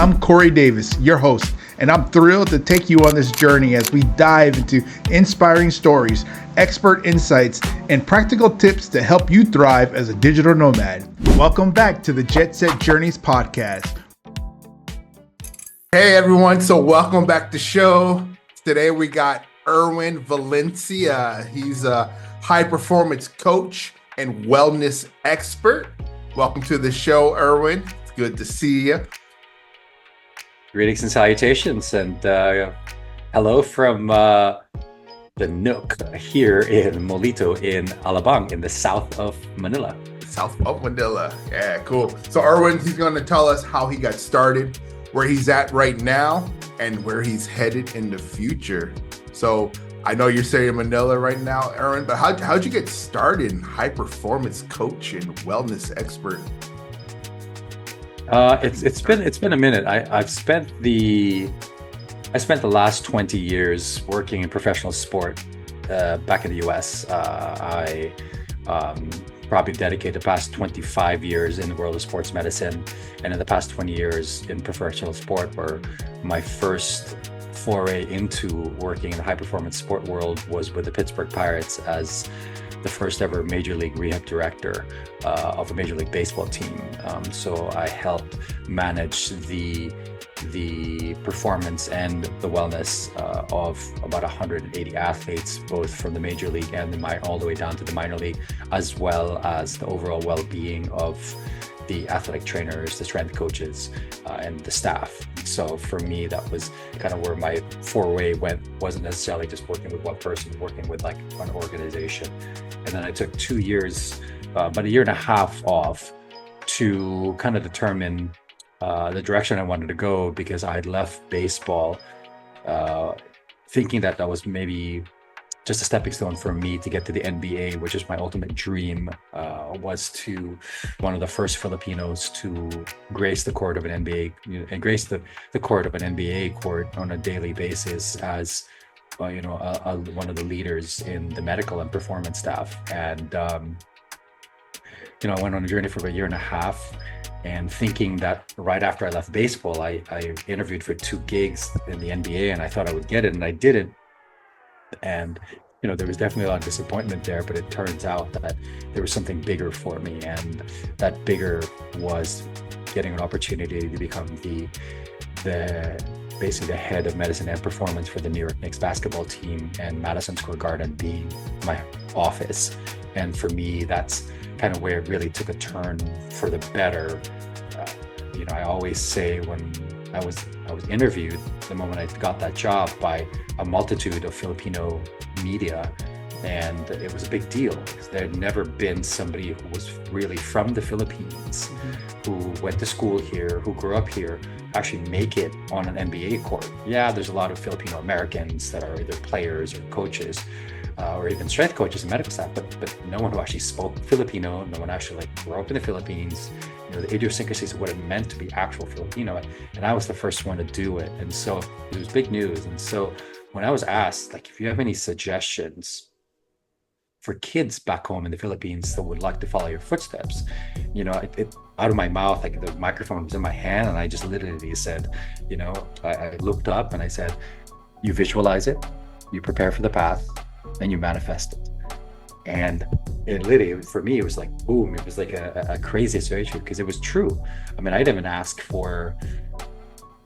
I'm Corey Davis, your host, and I'm thrilled to take you on this journey as we dive into inspiring stories, expert insights, and practical tips to help you thrive as a digital nomad. Welcome back to the Jet Set Journeys podcast. Hey everyone, so welcome back to the show. Today we got Erwin Valencia. He's a high performance coach and wellness expert. Welcome to the show, Erwin. It's good to see you. Greetings and salutations, and hello from the Nook here in Molito in Alabang in the south of Manila. South of Manila. Yeah, cool. So Erwin, he's going to tell us how he got started, where he's at right now, and where he's headed in the future. So I know you're saying in Manila right now, Erwin, but how'd you get started in high performance coach and wellness expert? It's been a minute. I spent the last 20 years working in professional sport back in the US. I probably dedicated the past 25 years in the world of sports medicine, and in the past 20 years in professional sport, where my first foray into working in the high performance sport world was with the Pittsburgh Pirates as the first ever major league rehab director of a major league baseball team. So I helped manage the performance and the wellness of about 180 athletes, both from the major league and all the way down to the minor league, as well as the overall well-being of the athletic trainers, the strength coaches, and the staff. So for me, that was kind of where my foray went. Wasn't necessarily just working with one person, working with like an organization. And then I took 2 years, about a year and a half off to kind of determine the direction I wanted to go, because I had left baseball thinking that was maybe just a stepping stone for me to get to the NBA, which is my ultimate dream, was to one of the first Filipinos to grace the court of an NBA, and grace the court of an NBA court on a daily basis as one of the leaders in the medical and performance staff. And I went on a journey for about a year and a half, and thinking that right after I left baseball, I interviewed for 2 gigs in the NBA, and I thought I would get it, and I didn't. And there was definitely a lot of disappointment there, but it turns out that there was something bigger for me, and that bigger was getting an opportunity to become basically the head of medicine and performance for the New York Knicks basketball team, and Madison Square Garden being my office. And for me, that's kind of where it really took a turn for the better. I always say, when I was interviewed, the moment I got that job, by a multitude of Filipino media, and it was a big deal because there had never been somebody who was really from the Philippines, who went to school here, who grew up here, actually make it on an NBA court. Yeah, there's a lot of Filipino Americans that are either players or coaches, or even strength coaches and medical staff, but no one who actually spoke Filipino, no one actually grew up in the Philippines, the idiosyncrasies of what it meant to be actual Filipino. And I was the first one to do it. And so it was big news. And so when I was asked, if you have any suggestions for kids back home in the Philippines that would like to follow your footsteps, it out of my mouth, the microphone was in my hand, and I just literally said, I looked up and I said, you visualize it, you prepare for the path, and you manifest it. And it literally, for me, it was like boom. It was like a crazy situation, because it was true. I mean, I didn't even ask for,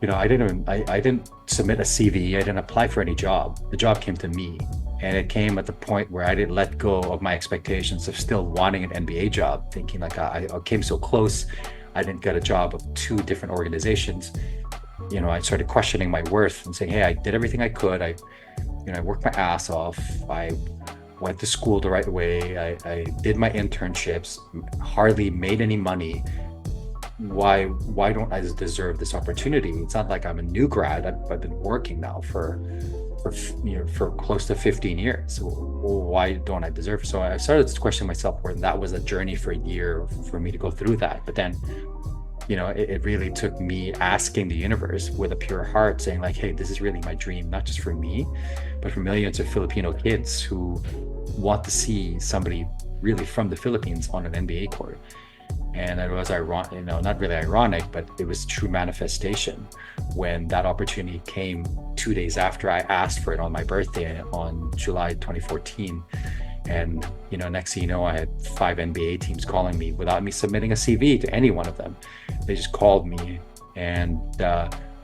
I didn't submit a CV. I didn't apply for any job. The job came to me, and it came at the point where I didn't let go of my expectations of still wanting an NBA job, thinking I came so close. I didn't get a job of 2 different organizations. I started questioning my worth and saying, hey, I did everything I could. I worked my ass off. I went to school the right way. I did my internships, hardly made any money. Why don't I deserve this opportunity? It's not like I'm a new grad. I've been working now for close to 15 years. So why don't I deserve it? So I started to question myself, and that was a journey for a year for me to go through that. But then, it really took me asking the universe with a pure heart, saying hey, this is really my dream, not just for me, but for millions of Filipino kids who want to see somebody really from the Philippines on an NBA court. And it was ironic, not really ironic, but it was true manifestation when that opportunity came 2 days after I asked for it on my birthday on July 2014. And, next thing you know, I had 5 NBA teams calling me without me submitting a CV to any one of them. They just called me. And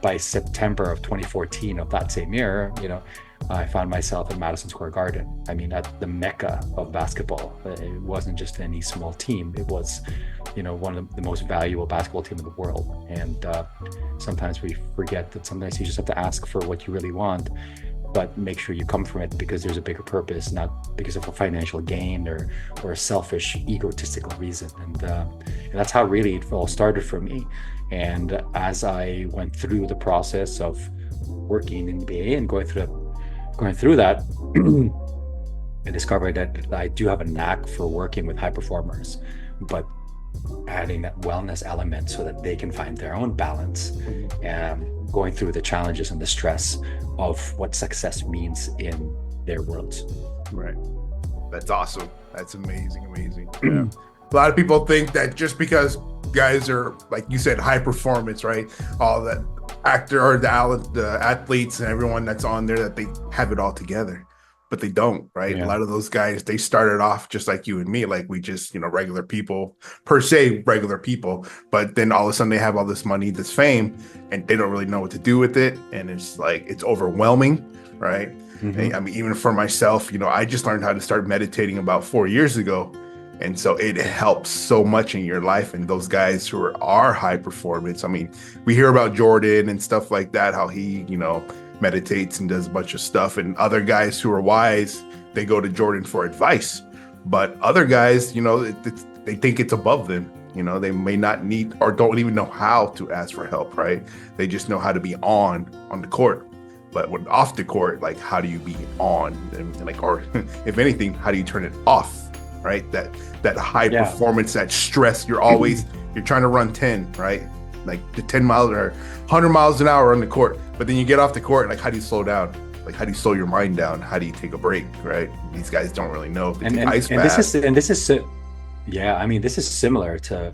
by September of 2014 of that same year, I found myself at Madison Square Garden. I mean, at the mecca of basketball. It wasn't just any small team. It was, one of the most valuable basketball team in the world. And sometimes we forget that sometimes you just have to ask for what you really want, but make sure you come from it because there's a bigger purpose, not because of a financial gain or a selfish, egotistical reason. And that's how really it all started for me. And as I went through the process of working in the NBA and going through that, I discovered that I do have a knack for working with high performers, but adding that wellness element so that they can find their own balance and going through the challenges and the stress of what success means in their worlds. Right. That's awesome. That's amazing. Yeah. A lot of people think that just because guys are, like you said, high performance, right? All that the athletes and everyone that's on there, that they have it all together, but they don't, right? Yeah. A lot of those guys, they started off just like you and me, like we just, regular people, regular people, but then all of a sudden they have all this money, this fame, and they don't really know what to do with it. And it's like, it's overwhelming, right? I mean, even for myself, I just learned how to start meditating about 4 years ago. And so it helps so much in your life. And those guys who are high performance, I mean, we hear about Jordan and stuff like that, how he, meditates and does a bunch of stuff. And other guys who are wise, they go to Jordan for advice. But other guys, they think it's above them. They may not need or don't even know how to ask for help, right? They just know how to be on the court. But when off the court, like, how do you be on? And like, or if anything, how do you turn it off? Right? That high performance, that stress, you're trying to run 10, right? Like the 10 miles or 100 miles an hour on the court. But then you get off the court, like, how do you slow down? Like, how do you slow your mind down? How do you take a break, right? These guys don't really know. This is similar to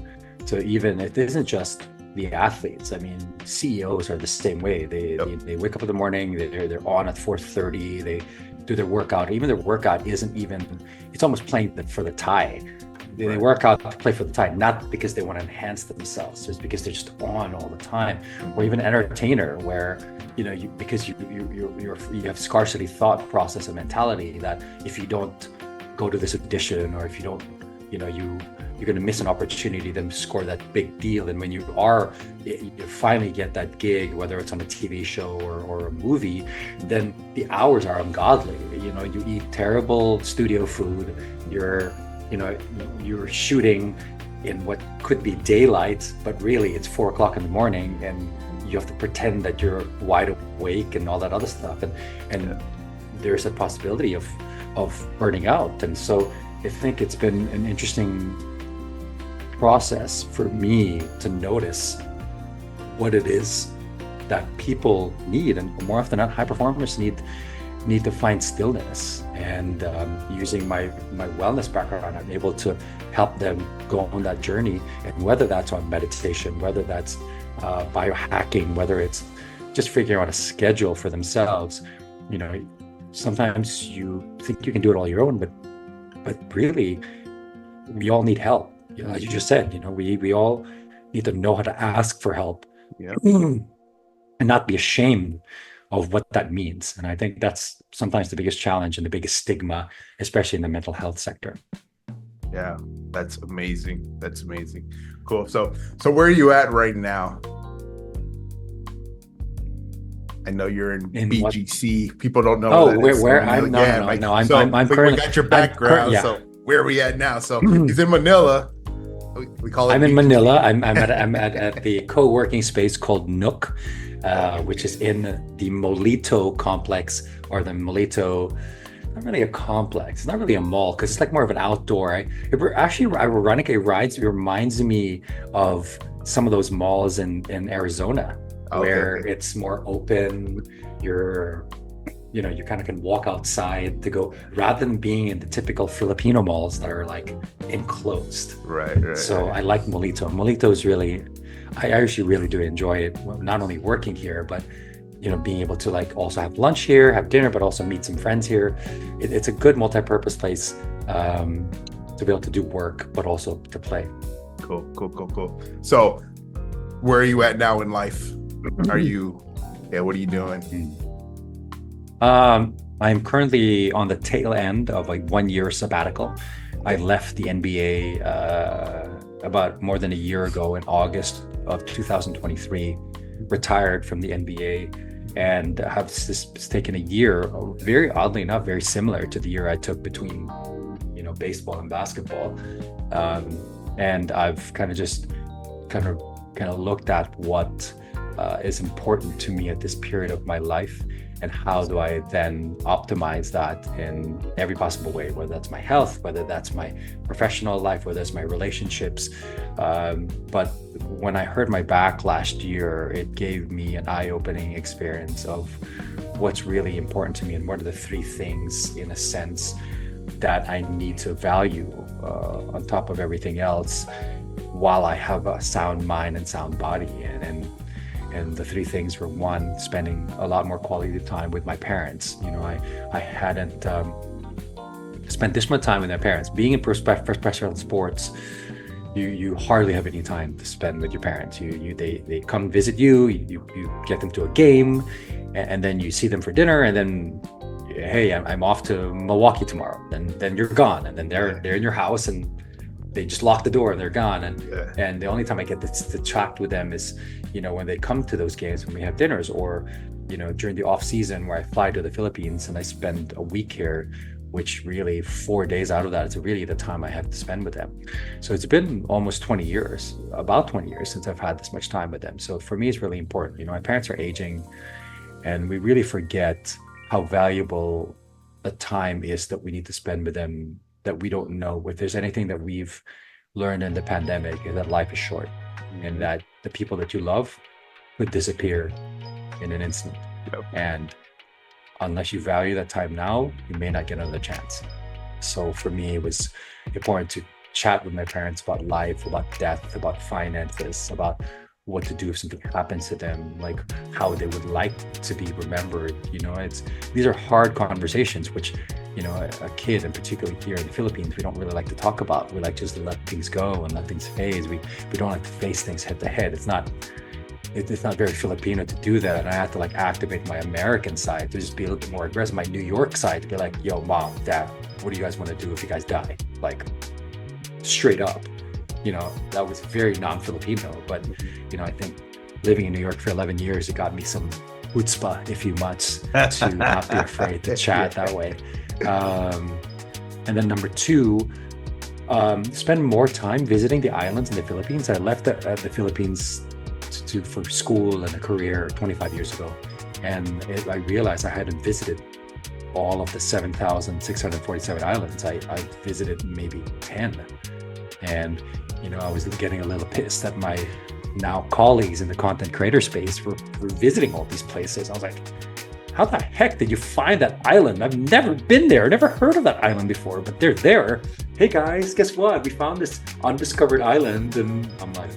even, it isn't just the athletes. I mean, CEOs are the same way. They wake up in the morning, they're on at 4:30, they do their workout. Even their workout it's almost playing for the tie. They work out to play for the tie, not because they want to enhance themselves, just because they're just on all the time. Or even an entertainer where, because you have scarcity thought process and mentality that if you don't go to this audition, or if you don't, you're going to miss an opportunity to score that big deal. And when you finally get that gig, whether it's on a TV show or a movie, then the hours are ungodly. You eat terrible studio food. You're shooting in what could be daylight, but really it's 4 o'clock in the morning, and you have to pretend that you're wide awake and all that other stuff. And there's a possibility of burning out. And so I think it's been an interesting process for me to notice what it is that people need, and more often than not, high performers need to find stillness. And using my wellness background, I'm able to help them go on that journey. And whether that's on meditation, whether that's biohacking, whether it's just figuring out a schedule for themselves, sometimes you think you can do it all your own, but really, we all need help. As you just said, we all need to know how to ask for help, and not be ashamed of what that means. And I think that's sometimes the biggest challenge and the biggest stigma, especially in the mental health sector. Yeah, that's amazing. Cool. So where are you at right now? I know you're in BGC. What? People don't know. Oh, where I'm currently. We got your background. So where are we at now? So he's in Manila. We call it. I'm in Manila. I'm at the co-working space called Nook, which is in the Molito complex, or the Molito. Not really a complex. It's not really a mall, because it's like more of an outdoor. Ironically, it reminds me of some of those malls in Arizona, where it's more open. you kind of can walk outside to go, rather than being in the typical Filipino malls that are like enclosed. Right. So I like Molito. Molito is really, I actually really do enjoy it. Not only working here, but being able to like also have lunch here, have dinner, but also meet some friends here. It's a good multi-purpose place to be able to do work, but also to play. Cool. So where are you at now in life? What are you doing? I'm currently on the tail end of a 1-year sabbatical. I left the NBA about more than a year ago in August of 2023, retired from the NBA, and have taken a year, very oddly enough, very similar to the year I took between baseball and basketball. And I've kind of looked at what is important to me at this period of my life, and how do I then optimize that in every possible way, whether that's my health, whether that's my professional life, whether it's my relationships. But when I hurt my back last year, it gave me an eye-opening experience of what's really important to me, and what are the 3 things, in a sense, that I need to value on top of everything else, while I have a sound mind and sound body. And the 3 things were: 1, spending a lot more quality time with my parents. I hadn't spent this much time with my parents. Being in professional sports, you hardly have any time to spend with your parents. They come visit you, you get them to a game, and then you see them for dinner, and then, hey, I'm off to Milwaukee tomorrow, and then you're gone, and then they're in your house, and they just lock the door and they're gone. And the only time I get to chat with them is when they come to those games, when we have dinners, or during the off season where I fly to the Philippines and I spend a week here, which really 4 days out of that is really the time I have to spend with them. So it's been almost 20 years, about 20 years since I've had this much time with them. So for me, it's really important. My parents are aging, and we really forget how valuable the time is that we need to spend with them, that we don't know. If there's anything that we've learned in the pandemic, is that life is short, and that the people that you love could disappear in an instant. Yep. And unless you value that time now, you may not get another chance. So for me, it was important to chat with my parents about life, about death, about finances, about what to do if something happens to them, like how they would like to be remembered. These are hard conversations, which a kid, and particularly here in the Philippines, we don't really like to talk about. We like just to let things go and let things phase. We don't like to face things head to head. It's not very Filipino to do that. And I have to activate my American side to just be a little bit more aggressive, my New York side to be like, yo, mom, dad, what do you guys want to do if you guys die? Like, straight up. That was very non-Filipino, but I think living in New York for 11 years, it got me some chutzpah, if you must, to not be afraid to chat that way. And then number 2, spend more time visiting the islands in the Philippines. I left the Philippines for school and a career 25 years ago, and I realized I hadn't visited all of the 7,647 islands. I visited maybe 10, and I was getting a little pissed that my now colleagues in the content creator space were visiting all these places. I was like, how the heck did you find that island? I've never been there, never heard of that island before, but they're there. Hey guys, guess what? We found this undiscovered island. And I'm like,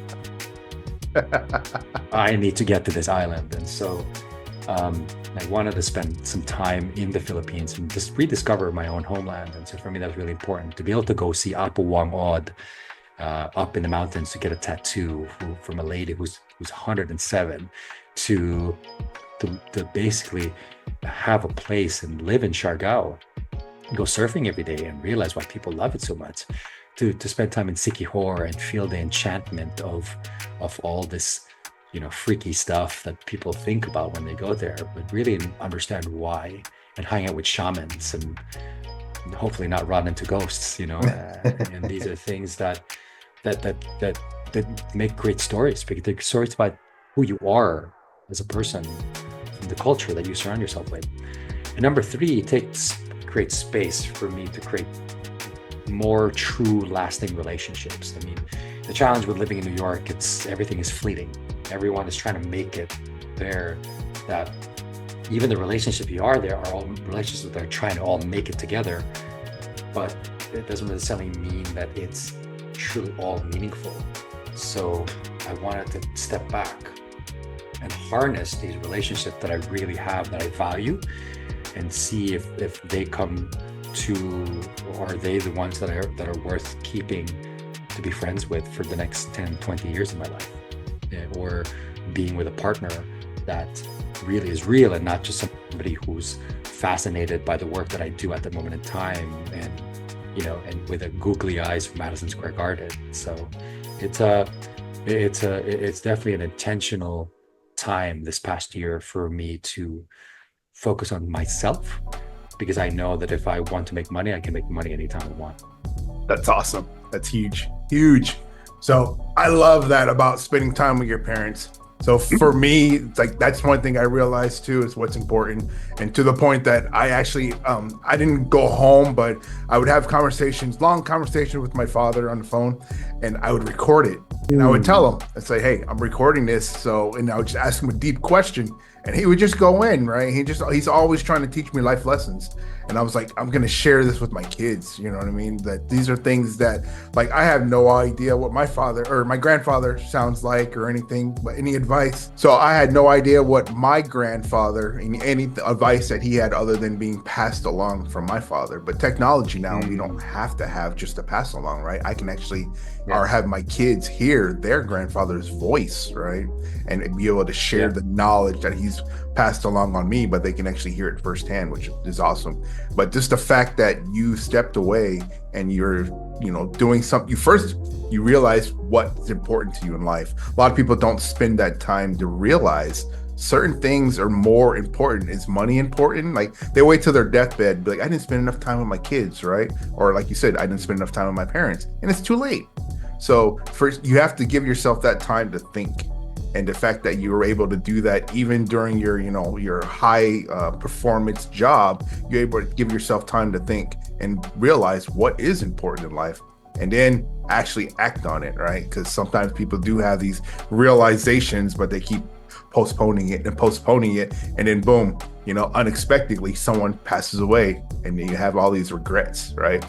I need to get to this island. And so I wanted to spend some time in the Philippines and just rediscover my own homeland. And so for me, that was really important, to be able to go see Apo Wang Od up in the mountains to get a tattoo from a lady who's 107, to basically have a place and live in Siargao, go surfing every day and realize why people love it so much, to spend time in Siquijor and feel the enchantment of all this freaky stuff that people think about when they go there, but really understand why, and hang out with shamans and hopefully not run into ghosts, and these are things that make great stories, because they're stories about who you are as a person and the culture that you surround yourself with. And number 3, create space for me to create more true, lasting relationships. I mean, the challenge with living in New York, everything is fleeting. Everyone is trying to make it there, that even the relationship you are there are all relationships that are trying to all make it together, but it doesn't necessarily mean that it's truly all meaningful. So I wanted to step back and harness these relationships that I really have, that I value, and see if they come to, or are they the ones that are worth keeping to be friends with for the next 10, 20 years of my life, or being with a partner that really is real and not just somebody who's fascinated by the work that I do at the moment in time, and and with a googly eyes from Madison Square Garden. So it's definitely an intentional time this past year for me to focus on myself, because I know that if I want to make money, I can make money anytime I want. That's awesome. That's huge. So I love that about spending time with your parents. So for me, it's like, that's one thing I realized too, is what's important. And to the point that I actually, I didn't go home, but I would have long conversations with my father on the phone, and I would record it. And I would tell him, I'd say, hey, I'm recording this. And I would just ask him a deep question, and he would just go in, right? He's always trying to teach me life lessons. And I was like, I'm going to share this with my kids. You know what I mean? That these are things that, like, I have no idea what my father or my grandfather sounds like or anything, but any advice. So I had no idea what my grandfather, any advice that he had other than being passed along from my father. But technology now, we don't have to have just a pass along, right? I can actually or have my kids hear their grandfather's voice, right? And be able to share the knowledge that he's passed along on me, but they can actually hear it firsthand, which is awesome. But just the fact that you stepped away and you're, doing something, you realize what's important to you in life. A lot of people don't spend that time to realize certain things are more important. Is money important? Like, they wait till their deathbed, be like, I didn't spend enough time with my kids, right? Or like you said, I didn't spend enough time with my parents, and it's too late. So first, you have to give yourself that time to think. And the fact that you were able to do that even during your, your high performance job, you're able to give yourself time to think and realize what is important in life, and then actually act on it, right? Because sometimes people do have these realizations, but they keep postponing it. And then boom, unexpectedly someone passes away, and you have all these regrets, right?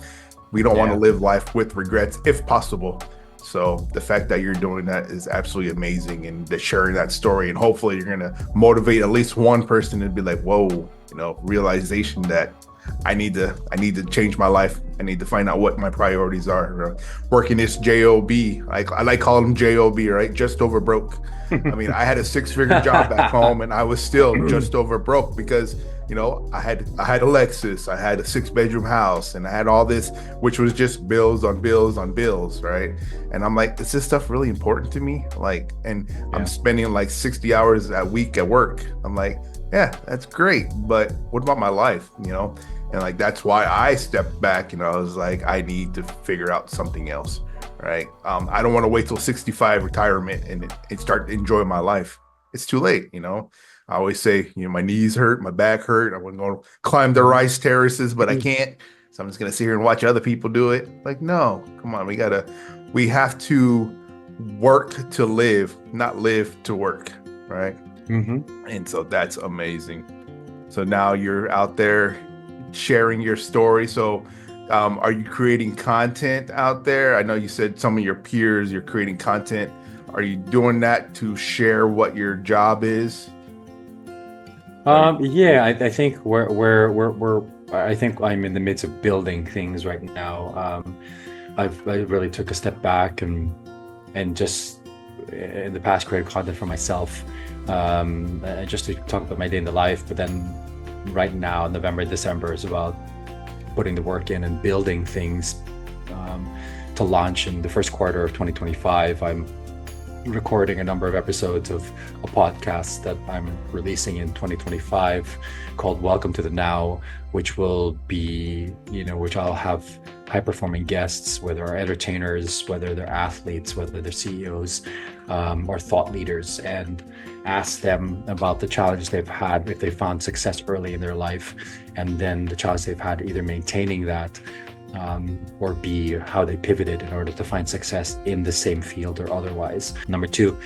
We don't want to live life with regrets if possible. So the fact that you're doing that is absolutely amazing, and sharing that story, and hopefully you're going to motivate at least one person to be like, whoa, realization that I need to change my life. I need to find out what my priorities are. Working this job, I like calling them job, right? Just over broke. I mean, I had a 6-figure job back home, and I was still just over broke because I had a Lexus, I had a 6-bedroom house, and I had all this, which was just bills on bills on bills, right? And I'm like, is this stuff really important to me? Like, and I'm spending like 60 hours a week at work. I'm like, yeah, that's great, but what about my life? And like, that's why I stepped back. I was like, I need to figure out something else, right? I don't want to wait till 65 retirement and start enjoying my life. It's too late. I always say, my knees hurt, my back hurt. I want to go climb the rice terraces, but I can't. So I'm just going to sit here and watch other people do it. Like, no, come on. We have to work to live, not live to work. Right. Mm-hmm. And so that's amazing. So now you're out there sharing your story. So are you creating content out there? I know you said some of your peers, you're creating content. Are you doing that to share what your job is? I think I think I'm in the midst of building things right now. I really took a step back and just in the past created content for myself, just to talk about my day in the life. But then right now, November, December is about putting the work in and building things to launch in the first quarter of 2025. I'm recording a number of episodes of a podcast that I'm releasing in 2025 called Welcome to the Now, which will be, which I'll have high-performing guests, whether they're entertainers, whether they're athletes, whether they're CEOs or thought leaders, and ask them about the challenges they've had if they found success early in their life, and then the challenges they've had either maintaining that or B, how they pivoted in order to find success in the same field or otherwise. Number two,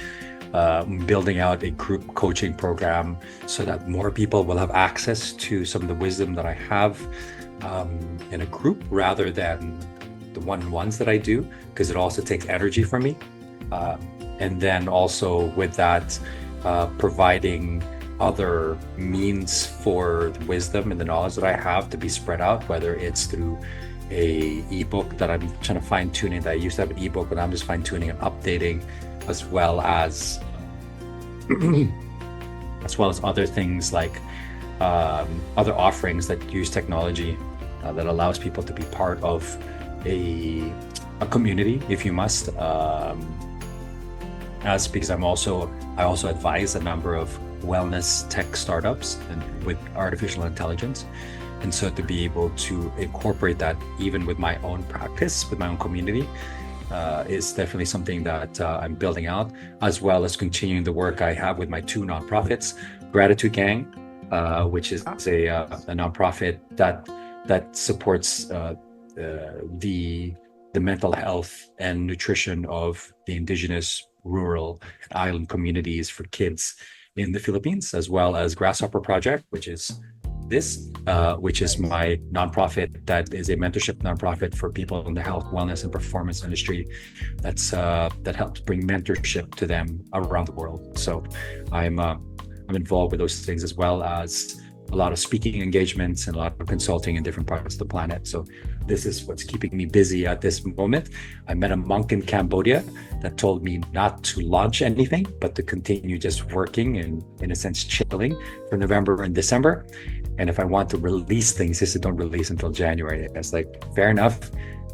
building out a group coaching program so that more people will have access to some of the wisdom that I have in a group rather than the one-on-ones that I do, because it also takes energy from me. And then also with that, providing other means for the wisdom and the knowledge that I have to be spread out, whether it's through a ebook that I'm trying to fine tuning. That I used to have an ebook, but I'm just fine tuning and updating, as well as other things like other offerings that use technology that allows people to be part of a community, if you must. As because I also advise a number of wellness tech startups and with artificial intelligence. And so to be able to incorporate that even with my own practice, with my own community, is definitely something that I'm building out, as well as continuing the work I have with my two nonprofits, Gratitude Gang, which is a nonprofit that supports the mental health and nutrition of the indigenous, rural, and island communities for kids in the Philippines, as well as Grasshopper Project, which is my nonprofit that is a mentorship nonprofit for people in the health, wellness, and performance industry. That helps bring mentorship to them around the world. So I'm involved with those things, as well as a lot of speaking engagements and a lot of consulting in different parts of the planet. So this is what's keeping me busy at this moment. I met a monk in Cambodia that told me not to launch anything, but to continue just working and, in a sense, chilling for November and December. And if I want to release things, he said, don't release until January. I was like, fair enough.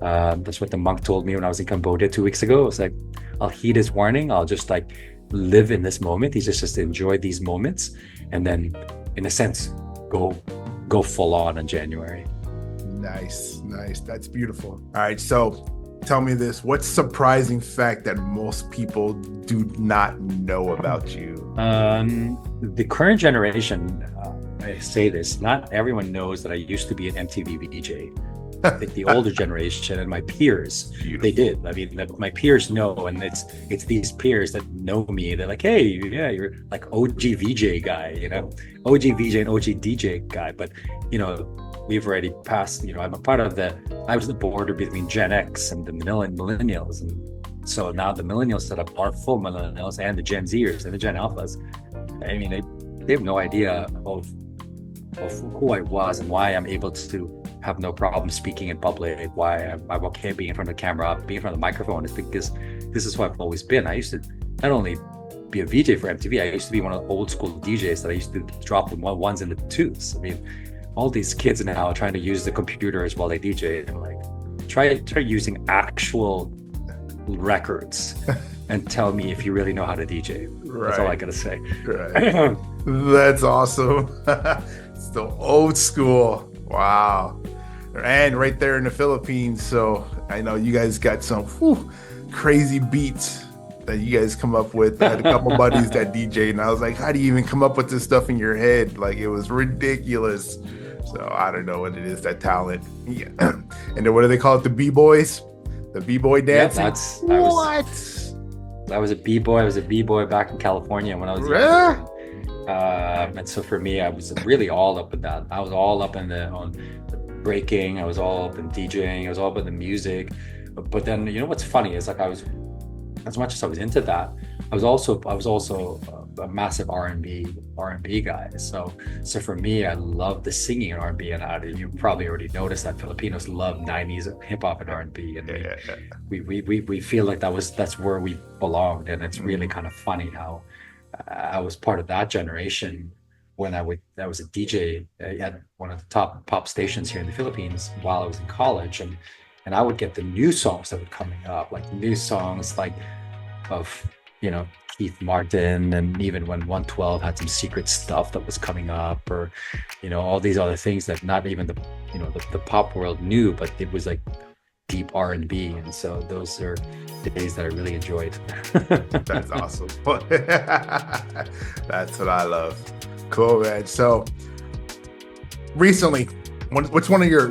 That's what the monk told me when I was in Cambodia 2 weeks ago. I was like, I'll heed his warning. I'll just like live in this moment. He just enjoy these moments. And then, in a sense, go full on in January. Nice. That's beautiful. All right. So tell me this, what's surprising fact that most people do not know about you? The current generation, I say this, not everyone knows that I used to be an MTV VJ. I think the older generation and my peers, they did. I mean, my peers know, and it's these peers that know me. They're like, hey, yeah, you're like OG VJ guy, OG VJ and OG DJ guy. But, we've already passed, I'm a part of I was the border between Gen X and the millennials. And so now the millennials that are full millennials and the Gen Zers and the Gen Alphas, I mean, they have no idea of who I was and why I'm able to have no problem speaking in public, why I'm okay being in front of the camera, being in front of the microphone. Is because this is who I've always been. I used to not only be a VJ for MTV, I used to be one of the old school DJs that I used to drop the ones and the twos. I mean, all these kids now are trying to use the computers while they DJ, and like try using actual records and tell me if you really know how to DJ. Right. That's all I gotta say. Right. That's awesome. Still old school. Wow. And right there in the Philippines. So I know you guys got some crazy beats that you guys come up with. I had a couple buddies that DJ, and I was like, how do you even come up with this stuff in your head? Like, it was ridiculous. So I don't know what it is, that talent. Yeah. And then what do they call it? The B-boys? The B-boy dancing? Yeah, I was a B-boy. I was a B-boy back in California when I was younger. And so for me, I was really all up in that. I was all up on breaking. I was all up in DJing. I was all up in the music. But then, what's funny is like as much as I was into that, I was also a massive R&B guy. So for me, I love the singing in R&B, and you probably already noticed that Filipinos love 90s hip hop and R&B, and we feel like that's where we belonged. And it's really kind of funny how I was part of that generation when I was a DJ at one of the top pop stations here in the Philippines while I was in college, and I would get the new songs that were coming up, like new songs like of Keith Martin, and even when 112 had some secret stuff that was coming up, or all these other things that not even the pop world knew, but it was like deep R&B. And so those are the days that I really enjoyed. That's awesome. That's what I love. Cool, man. So recently, what's one of your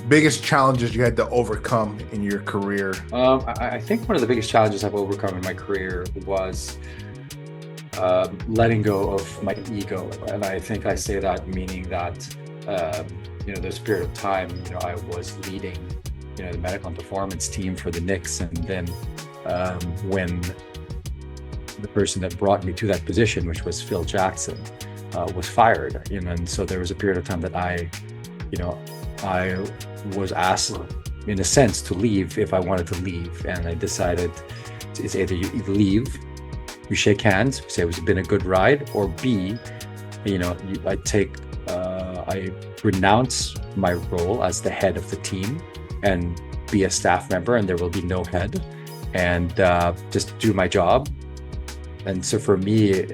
biggest challenges you had to overcome in your career? I think one of the biggest challenges I've overcome in my career was letting go of my ego. And I think I say that meaning that, there's a period of time, I was leading, the medical and performance team for the Knicks. And then when the person that brought me to that position, which was Phil Jackson, was fired, and so there was a period of time that I was asked, in a sense, to leave if I wanted to leave. And I decided it's either you leave, you shake hands, say it's been a good ride, or B, I renounce my role as the head of the team and be a staff member, and there will be no head, and just do my job. And so for me,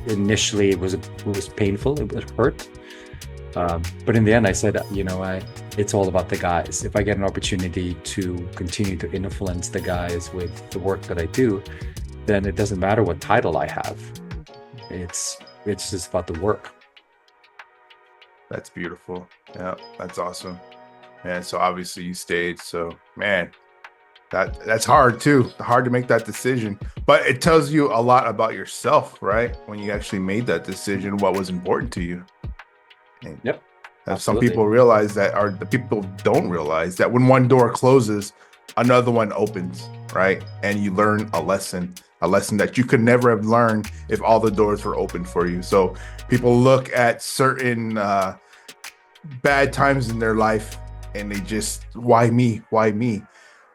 initially it was painful, it hurt. But in the end, I said, it's all about the guys. If I get an opportunity to continue to influence the guys with the work that I do, then it doesn't matter what title I have. It's just about the work. That's beautiful. Yeah, that's awesome. Man, so obviously you stayed. So, man, that's hard too. Hard to make that decision. But it tells you a lot about yourself, right? When you actually made that decision, what was important to you. And yep. Some people realize that, or the people don't realize that when one door closes, another one opens, right? And you learn a lesson that you could never have learned if all the doors were open for you. So people look at certain bad times in their life and they just, why me?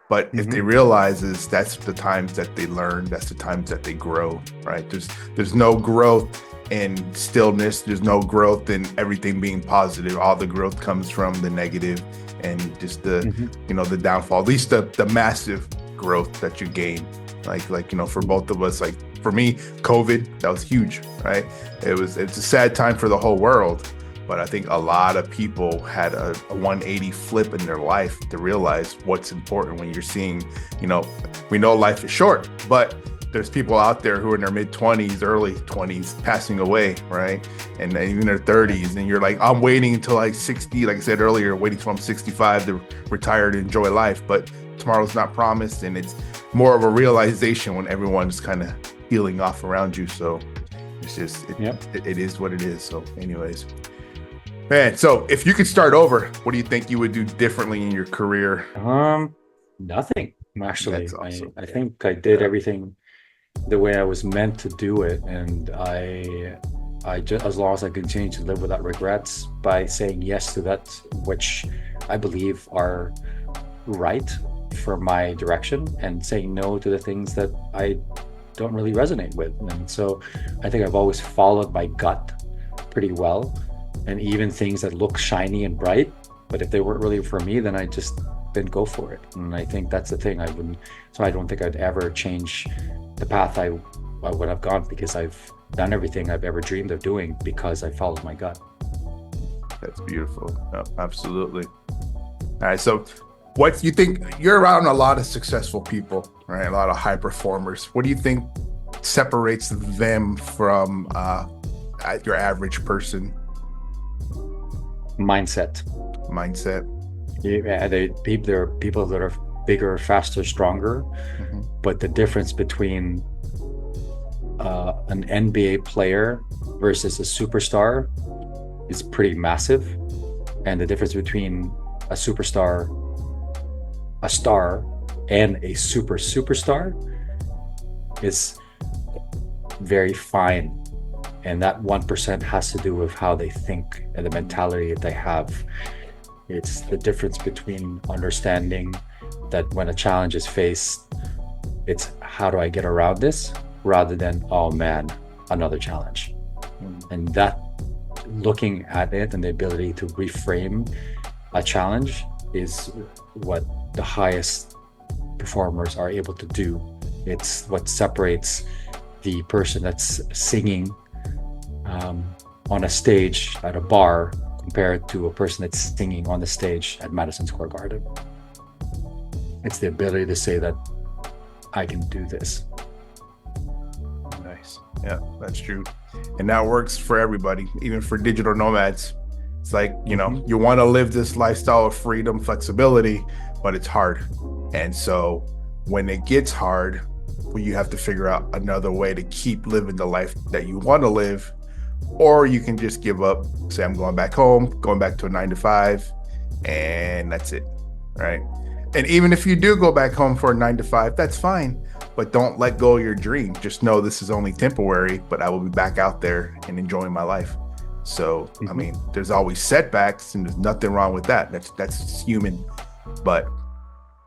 But if they realize that's the times that they learn, that's the times that they grow, right? There's no growth in stillness. There's no growth in everything being positive. All the growth comes from the negative and just the, the downfall, at least the massive growth that you gain. Like, for both of us, like for me, COVID, that was huge, right? It's a sad time for the whole world. But I think a lot of people had a 180 flip in their life to realize what's important when you're seeing, we know life is short, but there's people out there who are in their mid-20s, early 20s, passing away, right? And even their 30s. And you're like, I'm waiting until like 60, like I said earlier, waiting till I'm 65 to retire to enjoy life. But tomorrow's not promised. And it's more of a realization when everyone's kind of healing off around you. So it's just, it is what it is. So anyways, man, so if you could start over, what do you think you would do differently in your career? Nothing, actually. Awesome. I think I did everything the way I was meant to do it. And I just, as long as I continue to live without regrets by saying yes to that, which I believe are right for my direction, and saying no to the things that I don't really resonate with. And so I think I've always followed my gut pretty well. And even things that look shiny and bright, but if they weren't really for me, then I just didn't go for it. And I think that's the thing. I don't think I'd ever change the path I would have gone, because I've done everything I've ever dreamed of doing because I followed my gut. That's beautiful. No, absolutely. All right. So what you think, you're around a lot of successful people, right? A lot of high performers. What do you think separates them from your average person? Mindset. Yeah, there are people that are bigger, faster, stronger, but the difference between an NBA player versus a superstar is pretty massive, and the difference between a superstar, a star, and a superstar is very fine. And that 1% has to do with how they think and the mentality that they have. It's the difference between understanding that when a challenge is faced, it's how do I get around this, rather than, oh man, another challenge. And that, looking at it and the ability to reframe a challenge, is what the highest performers are able to do. It's what separates the person that's singing on a stage at a bar compared to a person that's singing on the stage at Madison Square Garden. It's the ability to say that I can do this. Nice. Yeah, that's true. And that works for everybody, even for digital nomads. It's like, you want to live this lifestyle of freedom, flexibility, but it's hard. And so when it gets hard, where you have to figure out another way to keep living the life that you want to live, or you can just give up, say I'm going back home, going back to a 9 to 5, and that's it, right? And even if you do go back home for a 9 to 5, that's fine, but don't let go of your dream. Just know this is only temporary, but I will be back out there and enjoying my life. So, I mean, there's always setbacks, and there's nothing wrong with that. That's human. But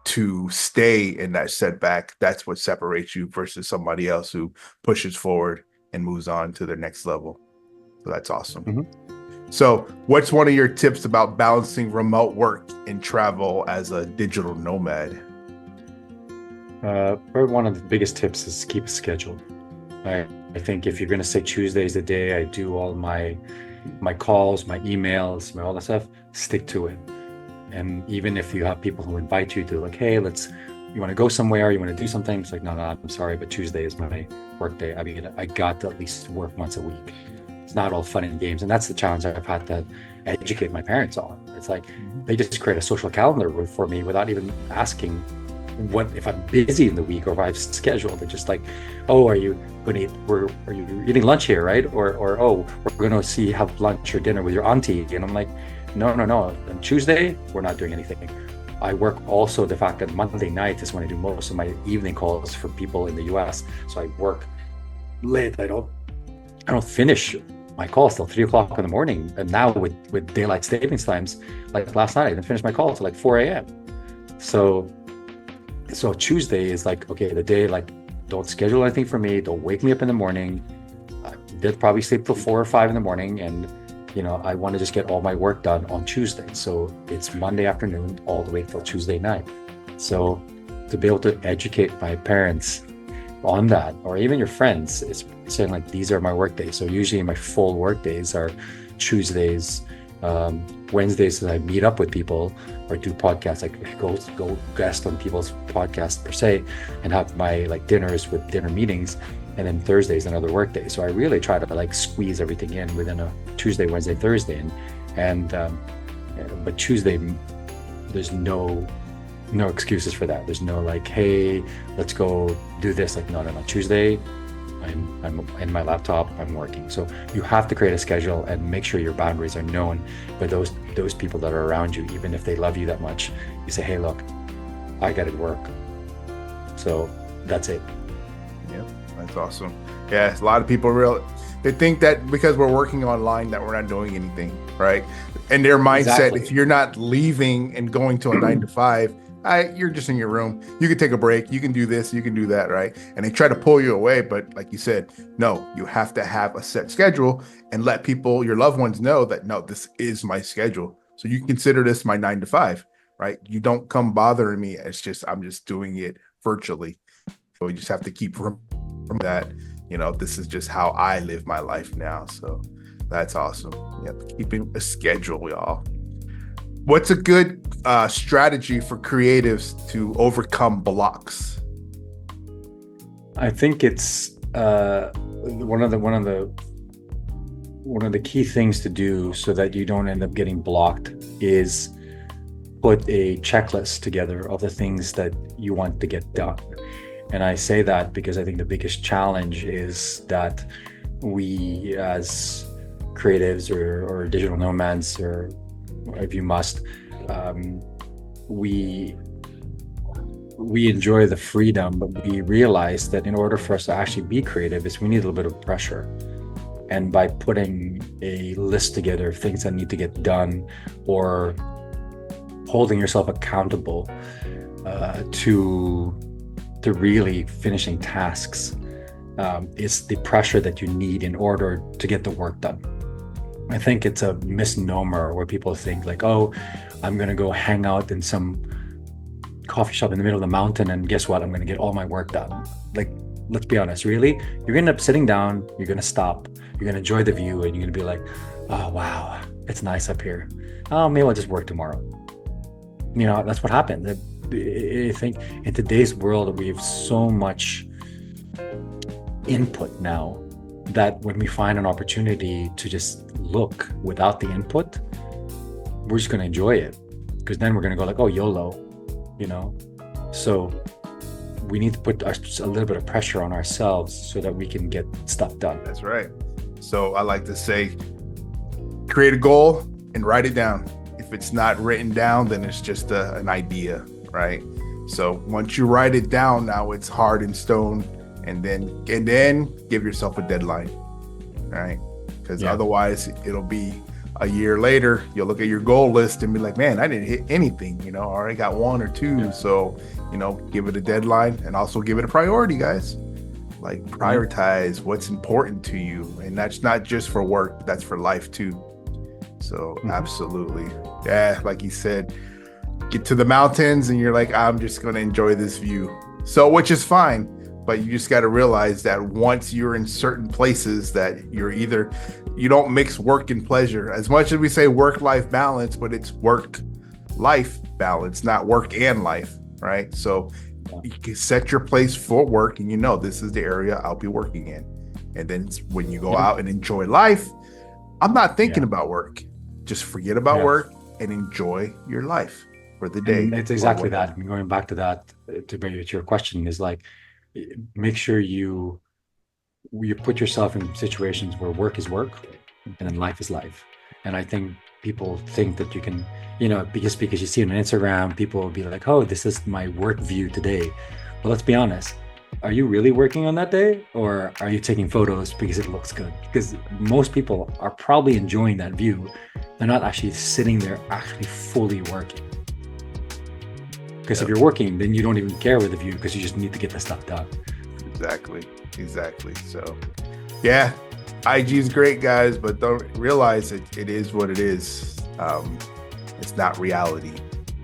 to stay in that setback, that's what separates you versus somebody else who pushes forward and moves on to their next level. So that's awesome. So what's one of your tips about balancing remote work and travel as a digital nomad? Probably one of the biggest tips is keep a schedule. I think if you're going to say Tuesday is the day I do all my calls, my emails, all that stuff, stick to it. And even if you have people who invite you to, like, hey, you want to go somewhere, you want to do something, it's like, no, I'm sorry, but Tuesday is my work day. I mean, I got to at least work once a week. It's not all fun and games. And that's the challenge I've had to educate my parents on. It's like, they just create a social calendar for me without even asking what if I'm busy in the week or if I've scheduled. They're just like, oh, are you going to are you eating lunch here, right? Or oh, we're going to have lunch or dinner with your auntie. And I'm like, no. On Tuesday, we're not doing anything. I work also the fact that Monday night is when I do most of my evening calls for people in the US. So I work late. I don't finish my calls till 3 o'clock in the morning. And now with daylight savings times, like last night, I didn't finish my call till like 4 a.m. So Tuesday is like, okay, the day, like, don't schedule anything for me. Don't wake me up in the morning. They'll probably sleep till 4 or 5 in the morning. And, I want to just get all my work done on Tuesday. So it's Monday afternoon all the way till Tuesday night. So to be able to educate my parents on that, or even your friends, is saying like, these are my work days. So usually my full work days are Tuesdays, Wednesdays that I meet up with people or do podcasts, like go guest on people's podcasts per se, and have my like dinners with dinner meetings. And then Thursday's another work day. So I really try to like squeeze everything in within a Tuesday, Wednesday, Thursday. But Tuesday, there's no excuses for that. There's no like, hey, let's go do this. Like, no. Tuesday, I'm in my laptop, I'm working. So you have to create a schedule and make sure your boundaries are known by those people that are around you. Even if they love you that much, you say, hey, look, I got to work. So that's it. Yep, that's awesome. Yeah, a lot of people they think that because we're working online that we're not doing anything, right? And their mindset, exactly. If you're not leaving and going to a 9 to 5, you're just in your room. You can take a break. You can do this. You can do that, right? And they try to pull you away. But like you said, no, you have to have a set schedule and let people, your loved ones, know that, no, this is my schedule. So you consider this my 9 to 5, right? You don't come bothering me. It's just, I'm just doing it virtually. So we just have to keep from that, this is just how I live my life now. So that's awesome. Yep, keeping a schedule, y'all. What's a good strategy for creatives to overcome blocks? I think it's one of the key things to do so that you don't end up getting blocked is put a checklist together of the things that you want to get done. And I say that because I think the biggest challenge is that we as creatives or digital nomads, or if you must, we enjoy the freedom, but we realize that in order for us to actually be creative we need a little bit of pressure. And by putting a list together of things that need to get done, or holding yourself accountable to really finishing tasks, is the pressure that you need in order to get the work done. I think it's a misnomer where people think like, oh, I'm going to go hang out in some coffee shop in the middle of the mountain and guess what? I'm going to get all my work done. Like, let's be honest, really? You're going to end up sitting down, you're going to stop, you're going to enjoy the view, and you're going to be like, oh, wow, it's nice up here. Oh, maybe I'll just work tomorrow. That's what happened. I think in today's world, we have so much input now that when we find an opportunity to just look without the input, we're just going to enjoy it, because then we're going to go like, oh, YOLO, So we need to put a little bit of pressure on ourselves so that we can get stuff done. That's right. So I like to say, create a goal and write it down. If it's not written down, then it's just an idea, right? So once you write it down, now it's hard in stone, and then give yourself a deadline, right? Because otherwise it'll be a year later, you'll look at your goal list and be like, man, I didn't hit anything, I already got one or two. Yeah. So, give it a deadline, and also give it a priority, guys. Like, prioritize what's important to you. And that's not just for work, that's for life too. So absolutely. Yeah, like you said, get to the mountains and you're like, I'm just going to enjoy this view. So, which is fine. But you just got to realize that once you're in certain places, that you don't mix work and pleasure. As much as we say work-life balance, but it's work-life balance, not work and life, right? So you can set your place for work, and this is the area I'll be working in. And then when you go out and enjoy life, I'm not thinking about work. Just forget about work and enjoy your life for the day. And it's exactly that. I mean, going back to that, to your question, is like, make sure you put yourself in situations where work is work and then life is life. And I think people think that you can, because you see it on Instagram, people will be like, oh, this is my work view today. Well, let's be honest. Are you really working on that day, or are you taking photos because it looks good? Because most people are probably enjoying that view. They're not actually sitting there actually fully working. Because if you're working, then you don't even care with the view, because you just need to get the stuff done. Exactly. So, yeah, IG is great, guys, but don't realize it is what it is. It's not reality.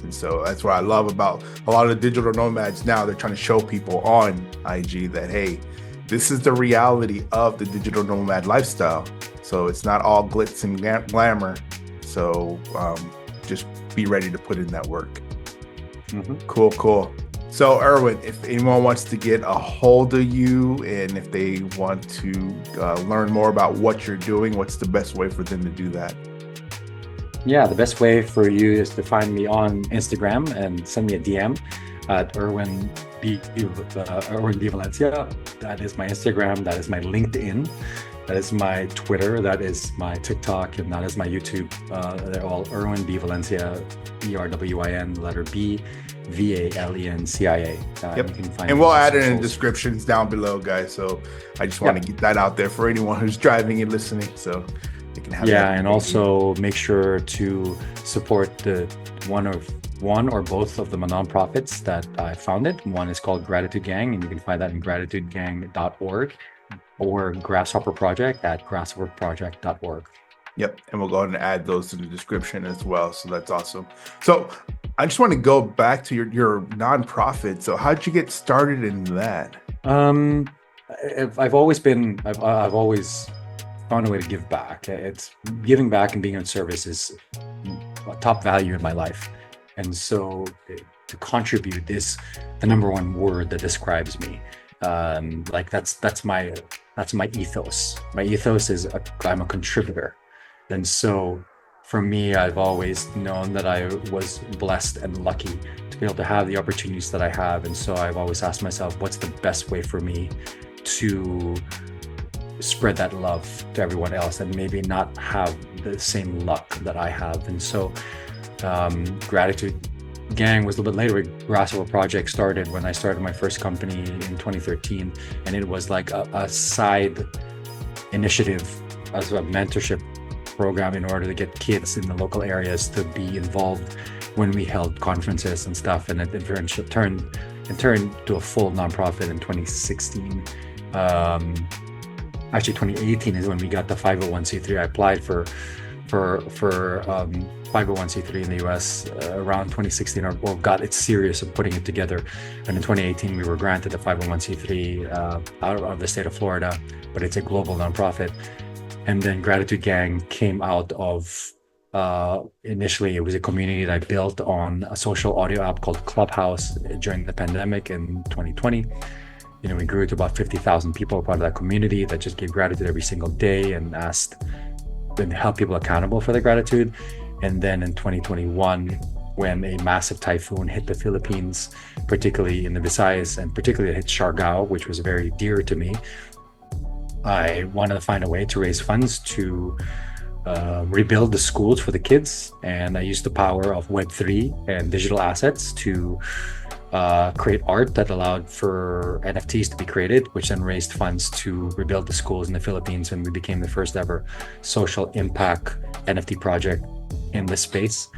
And so that's what I love about a lot of the digital nomads now. They're trying to show people on IG that, hey, this is the reality of the digital nomad lifestyle. So it's not all glitz and glamour. So just be ready to put in that work. Cool. So Erwin, if anyone wants to get a hold of you, and if they want to learn more about what you're doing, what's the best way for them to do that? Yeah, the best way for you is to find me on Instagram and send me a DM at Erwin Valencia. That is my Instagram. That is my LinkedIn. That is my Twitter. That is my TikTok, and that is my YouTube. They're all Erwin B. Valencia, ERWIN, letter B, VALENCIA. You can find, and we'll add it in the descriptions down below, guys. So I just want to get that out there for anyone who's driving and listening, so they can have. Yeah, and also make sure to support the one or both of the nonprofits that I founded. One is called Gratitude Gang, and you can find that in gratitudegang.org. or Grasshopper Project at grasshopperproject.org. Yep, and we'll go ahead and add those in the description as well. So that's awesome. So I just want to go back to your nonprofit. So how'd you get started in that? I've always found a way to give back. It's giving back and being of service is a top value in my life, and so to contribute is the number one word that describes me. That's my ethos. My ethos is I'm a contributor. And so for me, I've always known that I was blessed and lucky to be able to have the opportunities that I have. And so I've always asked myself, what's the best way for me to spread that love to everyone else and maybe not have the same luck that I have? And so Gratitude Gang was a little bit later. Grasshopper Project started when I started my first company in 2013, and it was like a side initiative as a mentorship program in order to get kids in the local areas to be involved when we held conferences and stuff. And it turned to a full nonprofit in 2016. Actually 2018 is when we got the 501c3. I applied for 501c3 in the US around 2016, or got it serious of putting it together. And in 2018, we were granted a 501c3 out of the state of Florida, but it's a global nonprofit. And then Gratitude Gang came out of, initially it was a community that I built on a social audio app called Clubhouse during the pandemic in 2020. We grew to about 50,000 people part of that community that just gave gratitude every single day and asked and held people accountable for their gratitude. And then in 2021, when a massive typhoon hit the Philippines, particularly in the Visayas, and particularly it hit Siargao, which was very dear to me. I wanted to find a way to raise funds to rebuild the schools for the kids, and I used the power of Web3 and digital assets to create art that allowed for NFTs to be created, which then raised funds to rebuild the schools in the Philippines, and we became the first ever social impact NFT project in this space.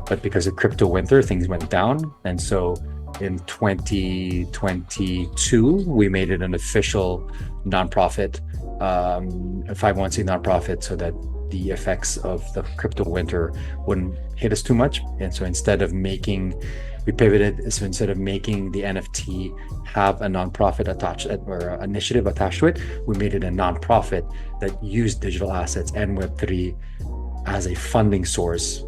But because of crypto winter, things went down, and so in 2022 we made it an official nonprofit, a 501c nonprofit, so that the effects of the crypto winter wouldn't hit us too much. And so instead of making the NFT have a nonprofit attached or initiative attached to it, we made it a nonprofit that used digital assets and Web3 as a funding source,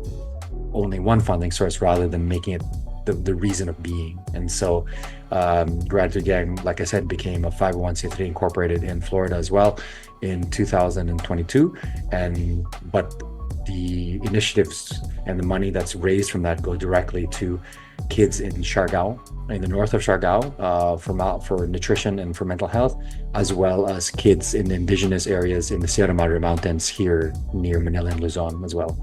only one funding source, rather than making it the reason of being. And so Gratitude Gang, like I said, became a 501c3 incorporated in Florida as well in 2022. But the initiatives and the money that's raised from that go directly to kids in Siargao, in the north of Siargao, for nutrition and for mental health, as well as kids in indigenous areas in the Sierra Madre Mountains here near Manila and Luzon as well.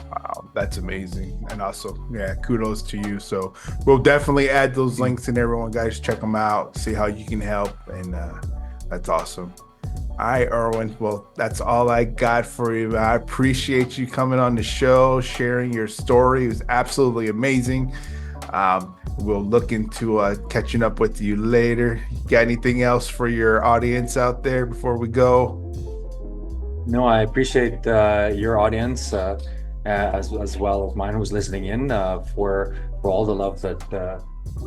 Wow, that's amazing. And also, yeah, kudos to you. So we'll definitely add those links, and everyone, guys, check them out, see how you can help. And that's awesome. All right, Erwin. Well, that's all I got for you. I appreciate you coming on the show, sharing your story. It was absolutely amazing. We'll look into catching up with you later. You got anything else for your audience out there before we go? No, I appreciate your audience as well as mine who's listening in, for all the love that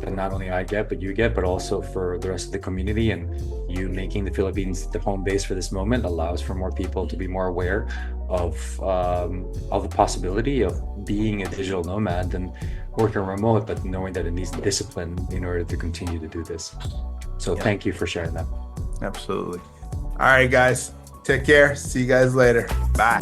not only I get, but you get, but also for the rest of the community. And you making the Philippines the home base for this moment allows for more people to be more aware of the possibility of being a digital nomad and working remote, but knowing that it needs discipline in order to continue to do this. So Thank you for sharing that. Absolutely. All right, guys. Take care. See you guys later. Bye.